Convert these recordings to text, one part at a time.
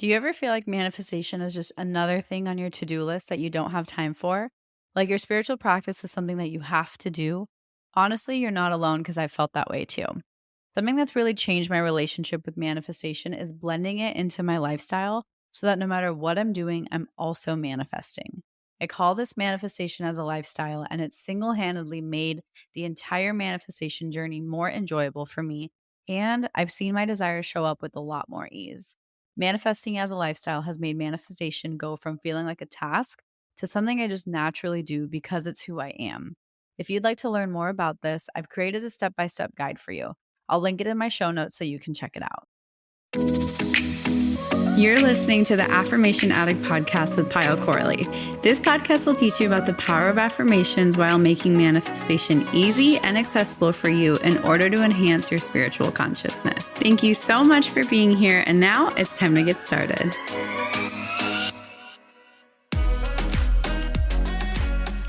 Do you ever feel like manifestation is just another thing on your to-do list that you don't have time for? Like your spiritual practice is something that you have to do? Honestly, you're not alone because I felt that way too. Something that's really changed my relationship with manifestation is blending it into my lifestyle so that no matter what I'm doing, I'm also manifesting. I call this manifestation as a lifestyle, and it's single handedly made the entire manifestation journey more enjoyable for me. And I've seen my desires show up with a lot more ease. Manifesting as a lifestyle has made manifestation go from feeling like a task to something I just naturally do because it's who I am. If you'd like to learn more about this, I've created a step by step guide for you. I'll link it in my show notes so you can check it out. You're listening to the Affirmation Addict podcast with Pyle Corley. This podcast will teach you about the power of affirmations while making manifestation easy and accessible for you in order to enhance your spiritual consciousness. Thank you so much for being here, and now it's time to get started.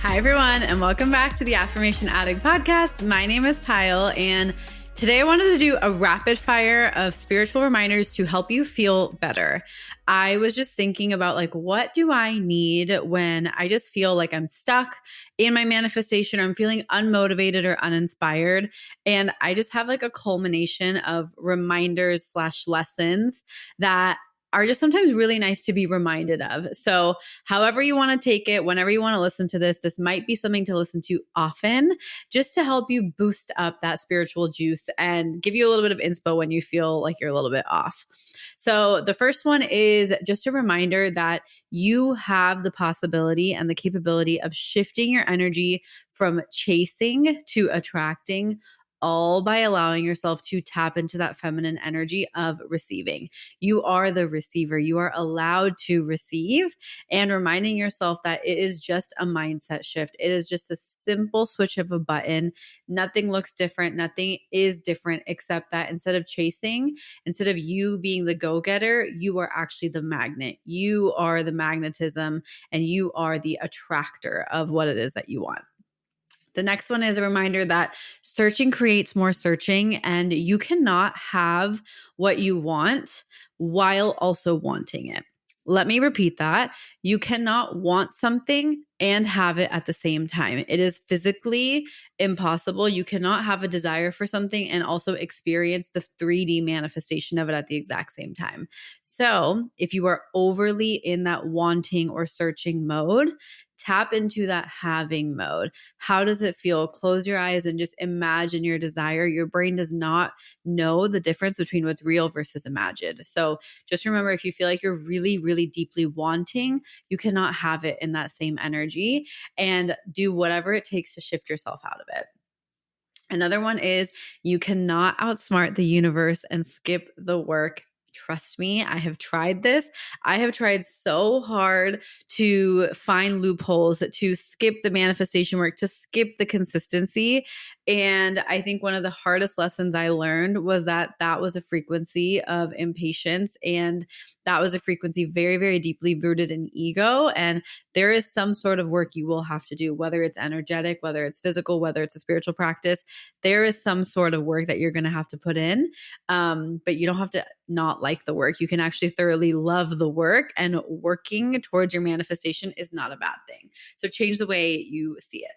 Hi, everyone, and welcome back to the Affirmation Addict podcast. My name is Pyle, and today I wanted to do a rapid fire of spiritual reminders to help you feel better. I was just thinking about what do I need when I just feel like I'm stuck in my manifestation, or I'm feeling unmotivated or uninspired. And I just have a culmination of reminders / lessons that are just sometimes really nice to be reminded of. So however you want to take it, whenever you want to listen to this might be something to listen to often, just to help you boost up that spiritual juice and give you a little bit of inspo when you feel like you're a little bit off. So the first one is just a reminder that you have the possibility and the capability of shifting your energy from chasing to attracting, all by allowing yourself to tap into that feminine energy of receiving. You are the receiver. You are allowed to receive, and reminding yourself that it is just a mindset shift. It is just a simple switch of a button. Nothing looks different. Nothing is different except that instead of chasing, instead of you being the go-getter, you are actually the magnet. You are the magnetism, and you are the attractor of what it is that you want. The next one is a reminder that searching creates more searching, and you cannot have what you want while also wanting it. Let me repeat that. You cannot want something and have it at the same time. It is physically impossible. You cannot have a desire for something and also experience the 3D manifestation of it at the exact same time. So if you are overly in that wanting or searching mode, tap into that having mode. How does it feel? Close your eyes and just imagine your desire. Your brain does not know the difference between what's real versus imagined. So just remember, if you feel like you're really, really deeply wanting, you cannot have it in that same energy, and do whatever it takes to shift yourself out of it. Another one is you cannot outsmart the universe and skip the work. Trust me, I have tried this. I have tried so hard to find loopholes, to skip the manifestation work, to skip the consistency. And I think one of the hardest lessons I learned was that was a frequency of impatience, and that was a frequency very, very deeply rooted in ego. And there is some sort of work you will have to do, whether it's energetic, whether it's physical, whether it's a spiritual practice. There is some sort of work that you're going to have to put in, but you don't have to not like the work. You can actually thoroughly love the work, and working towards your manifestation is not a bad thing. So change the way you see it.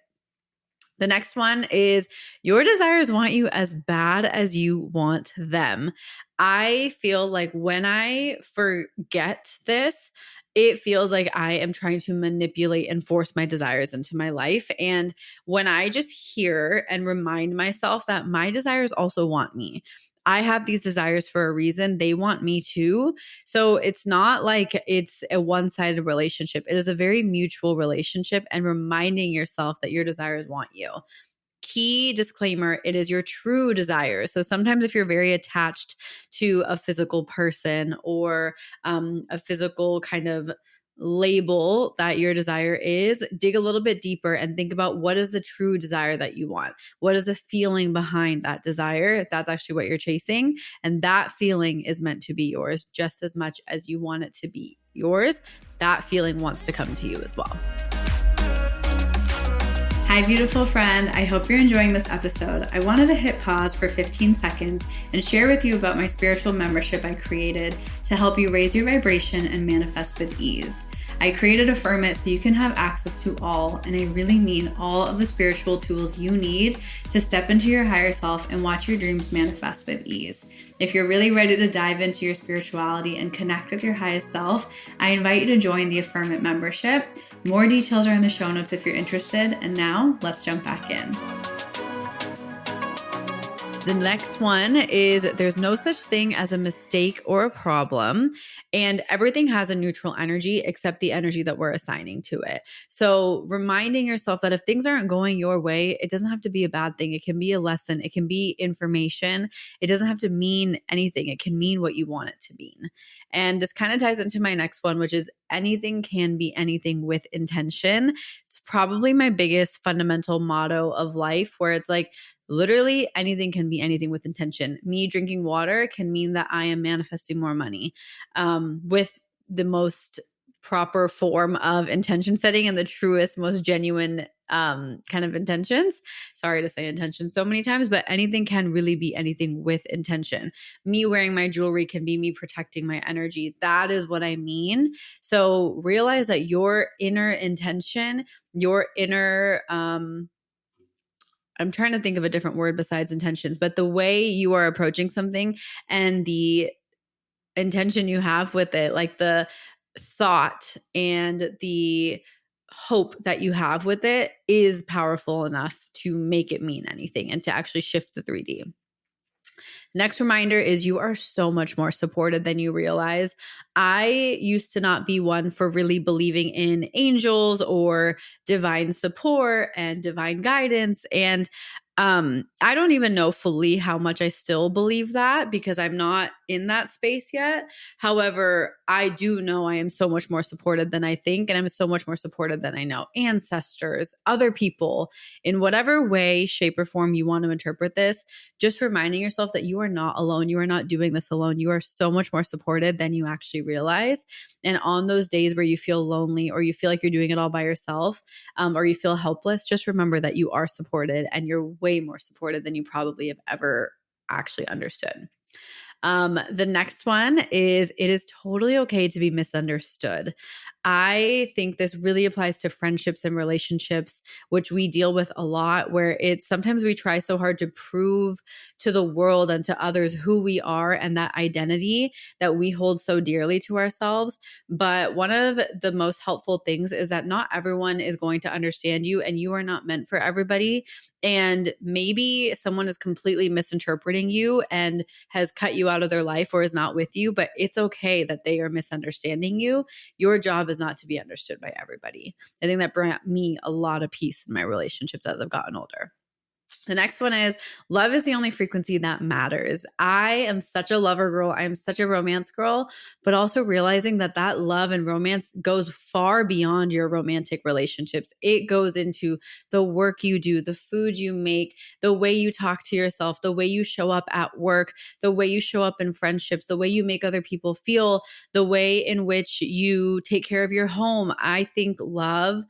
The next one is your desires want you as bad as you want them. I feel like when I forget this, it feels like I am trying to manipulate and force my desires into my life. And when I just hear and remind myself that my desires also want me, I have these desires for a reason. They want me too. So it's not like it's a one-sided relationship. It is a very mutual relationship, and reminding yourself that your desires want you. Key disclaimer, it is your true desire. So sometimes if you're very attached to a physical person or a physical kind of label that your desire is, dig a little bit deeper and think about what is the true desire that you want. What is the feeling behind that desire? If that's actually what you're chasing, and that feeling is meant to be yours just as much as you want it to be yours, that feeling wants to come to you as well. Hi, beautiful friend. I hope you're enjoying this episode. I wanted to hit pause for 15 seconds and share with you about my spiritual membership I created to help you raise your vibration and manifest with ease. I created Affirm It so you can have access to all, and I really mean all of the spiritual tools you need to step into your higher self and watch your dreams manifest with ease. If you're really ready to dive into your spirituality and connect with your highest self, I invite you to join the Affirm It membership. More details are in the show notes if you're interested. And now let's jump back in. The next one is there's no such thing as a mistake or a problem, and everything has a neutral energy except the energy that we're assigning to it. So reminding yourself that if things aren't going your way, it doesn't have to be a bad thing. It can be a lesson. It can be information. It doesn't have to mean anything. It can mean what you want it to mean. And this kind of ties into my next one, which is anything can be anything with intention. It's probably my biggest fundamental motto of life, where it's like, literally anything can be anything with intention. Me drinking water can mean that I am manifesting more money with the most proper form of intention setting and the truest, most genuine kind of intentions. Sorry to say intention so many times, but anything can really be anything with intention. Me wearing my jewelry can be me protecting my energy. That is what I mean. So realize that your inner intention, your inner I'm trying to think of a different word besides intentions, but the way you are approaching something and the intention you have with it, like the thought and the hope that you have with it, is powerful enough to make it mean anything and to actually shift the 3D. Next reminder is you are so much more supported than you realize. I used to not be one for really believing in angels or divine support and divine guidance. And I don't even know fully how much I still believe that because I'm not in that space yet. However, I do know I am so much more supported than I think, and I'm so much more supported than I know. Ancestors, other people, in whatever way, shape, or form you want to interpret this, just reminding yourself that you are not alone. You are not doing this alone. You are so much more supported than you actually realize. And on those days where you feel lonely or you feel like you're doing it all by yourself, or you feel helpless, just remember that you are supported and you're way more supported than you probably have ever actually understood. The next one is it is totally okay to be misunderstood. I think this really applies to friendships and relationships, which we deal with a lot, where it's sometimes we try so hard to prove to the world and to others who we are and that identity that we hold so dearly to ourselves. But one of the most helpful things is that not everyone is going to understand you and you are not meant for everybody. And maybe someone is completely misinterpreting you and has cut you out of their life or is not with you, but it's okay that they are misunderstanding you. Your job is not to be understood by everybody. I think that brought me a lot of peace in my relationships as I've gotten older. The next one is love is the only frequency that matters. I am such a lover girl. I am such a romance girl, but also realizing that that love and romance goes far beyond your romantic relationships. It goes into the work you do, the food you make, the way you talk to yourself, the way you show up at work, the way you show up in friendships, the way you make other people feel, the way in which you take care of your home. I think love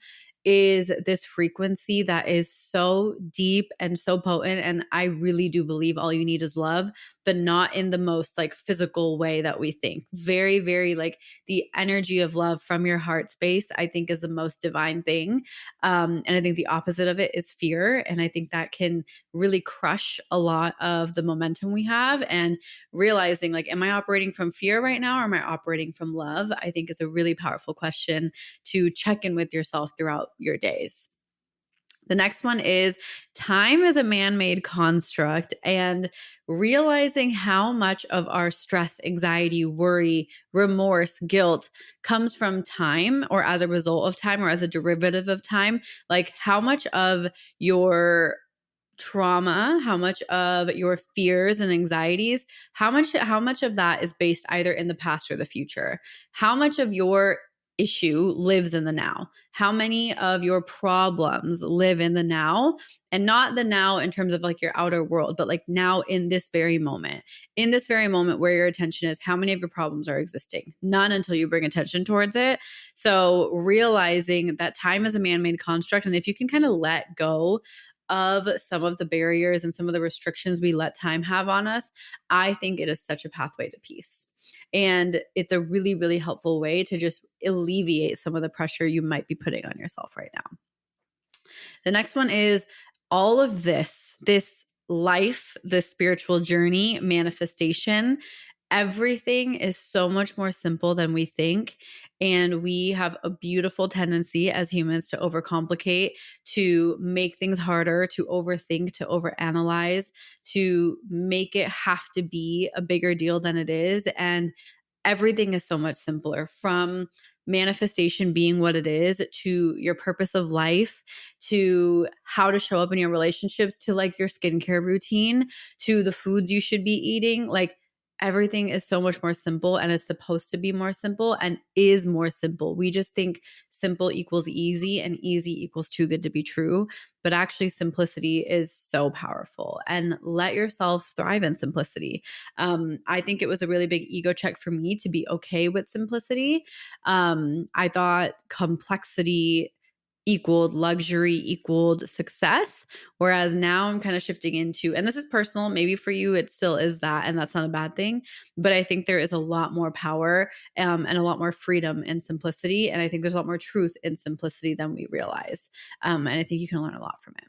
is this frequency that is so deep and so potent. And I really do believe all you need is love, but not in the most like physical way that we think. Very, very like the energy of love from your heart space, I think is the most divine thing. And I think the opposite of it is fear. And I think that can really crush a lot of the momentum we have. And realizing like, am I operating from fear right now or am I operating from love? I think is a really powerful question to check in with yourself throughout your days. The next one is time is a man-made construct, and realizing how much of our stress, anxiety, worry, remorse, guilt comes from time or as a result of time or as a derivative of time. Like how much of your trauma, how much of your fears and anxieties, how much of that is based either in the past or the future? How much of your issue lives in the now? How many of your problems live in the now? And not the now in terms of like your outer world, but like now in this very moment. In this very moment where your attention is, how many of your problems are existing? None until you bring attention towards it. So realizing that time is a man-made construct, and if you can kind of let go of some of the barriers and some of the restrictions we let time have on us, I think it is such a pathway to peace. And it's a really, really helpful way to just alleviate some of the pressure you might be putting on yourself right now. The next one is all of this life, this spiritual journey, manifestation. Everything is so much more simple than we think. And we have a beautiful tendency as humans to overcomplicate, to make things harder, to overthink, to overanalyze, to make it have to be a bigger deal than it is. And everything is so much simpler, from manifestation being what it is, to your purpose of life, to how to show up in your relationships, to like your skincare routine, to the foods you should be eating. Like, everything is so much more simple and is supposed to be more simple and is more simple. We just think simple equals easy and easy equals too good to be true. But actually, simplicity is so powerful, and let yourself thrive in simplicity. I think it was a really big ego check for me to be okay with simplicity. I thought complexity equaled luxury, equaled success. Whereas now I'm kind of shifting into, and this is personal, maybe for you it still is that, and that's not a bad thing, but I think there is a lot more power and a lot more freedom in simplicity. And I think there's a lot more truth in simplicity than we realize. And I think you can learn a lot from it.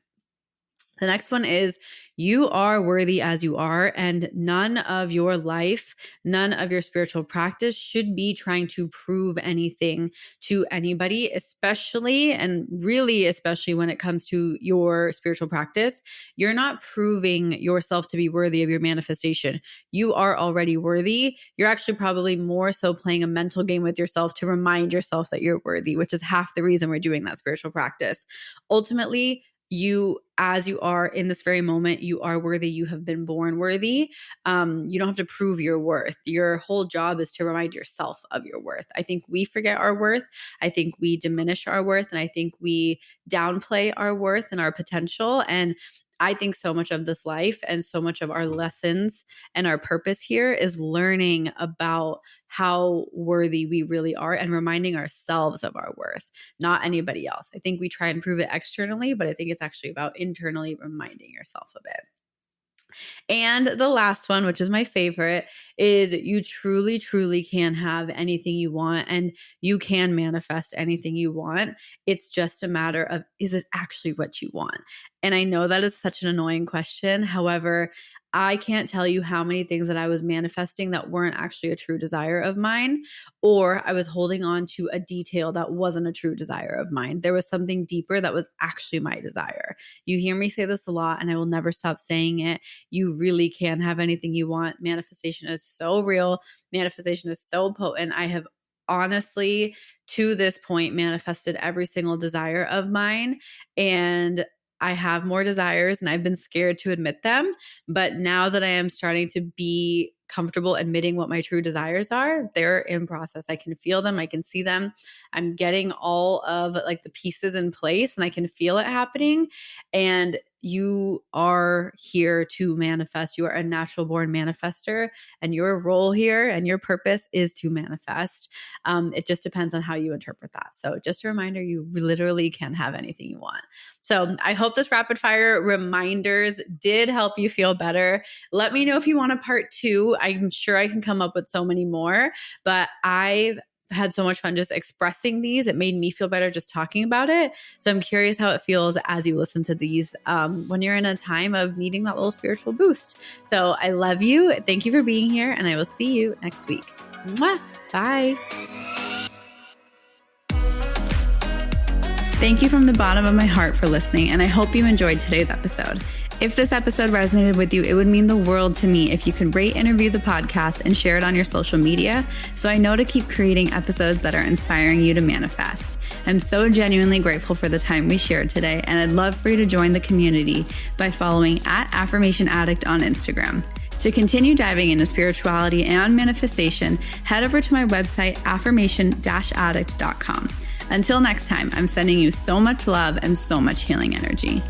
The next one is, you are worthy as you are, and none of your life, none of your spiritual practice should be trying to prove anything to anybody, especially, and really especially when it comes to your spiritual practice. You're not proving yourself to be worthy of your manifestation. You are already worthy. You're actually probably more so playing a mental game with yourself to remind yourself that you're worthy, which is half the reason we're doing that spiritual practice. Ultimately, you, as you are in this very moment, you are worthy. You have been born worthy. You don't have to prove your worth. Your whole job is to remind yourself of your worth. I think we forget our worth. I think we diminish our worth. And I think we downplay our worth and our potential. And I think so much of this life and so much of our lessons and our purpose here is learning about how worthy we really are and reminding ourselves of our worth, not anybody else. I think we try and prove it externally, but I think it's actually about internally reminding yourself of it. And the last one, which is my favorite, is you truly, truly can have anything you want, and you can manifest anything you want. It's just a matter of, is it actually what you want? And I know that is such an annoying question. However, I can't tell you how many things that I was manifesting that weren't actually a true desire of mine, or I was holding on to a detail that wasn't a true desire of mine. There was something deeper that was actually my desire. You hear me say this a lot, and I will never stop saying it. You really can have anything you want. Manifestation is so real. Manifestation is so potent. I have honestly, to this point, manifested every single desire of mine, and I have more desires, and I've been scared to admit them. But now that I am starting to be comfortable admitting what my true desires are, they're in process. I can feel them. I can see them. I'm getting all of like the pieces in place, and I can feel it happening. And you are here to manifest. You are a natural born manifester, and your role here and your purpose is to manifest. It just depends on how you interpret that. So just a reminder, you literally can have anything you want. So I hope this rapid fire reminders did help you feel better. Let me know if you want a part 2. I'm sure I can come up with so many more, but I've had so much fun just expressing these. It made me feel better just talking about it. So I'm curious how it feels as you listen to these when you're in a time of needing that little spiritual boost. So I love you. Thank you for being here, and I will see you next week. Mwah! Bye. Thank you from the bottom of my heart for listening, and I hope you enjoyed today's episode. If this episode resonated with you, it would mean the world to me if you could rate and review the podcast and share it on your social media, so I know to keep creating episodes that are inspiring you to manifest. I'm so genuinely grateful for the time we shared today, and I'd love for you to join the community by following @Affirmation Addict on Instagram. To continue diving into spirituality and manifestation, head over to my website, affirmation-addict.com. Until next time, I'm sending you so much love and so much healing energy.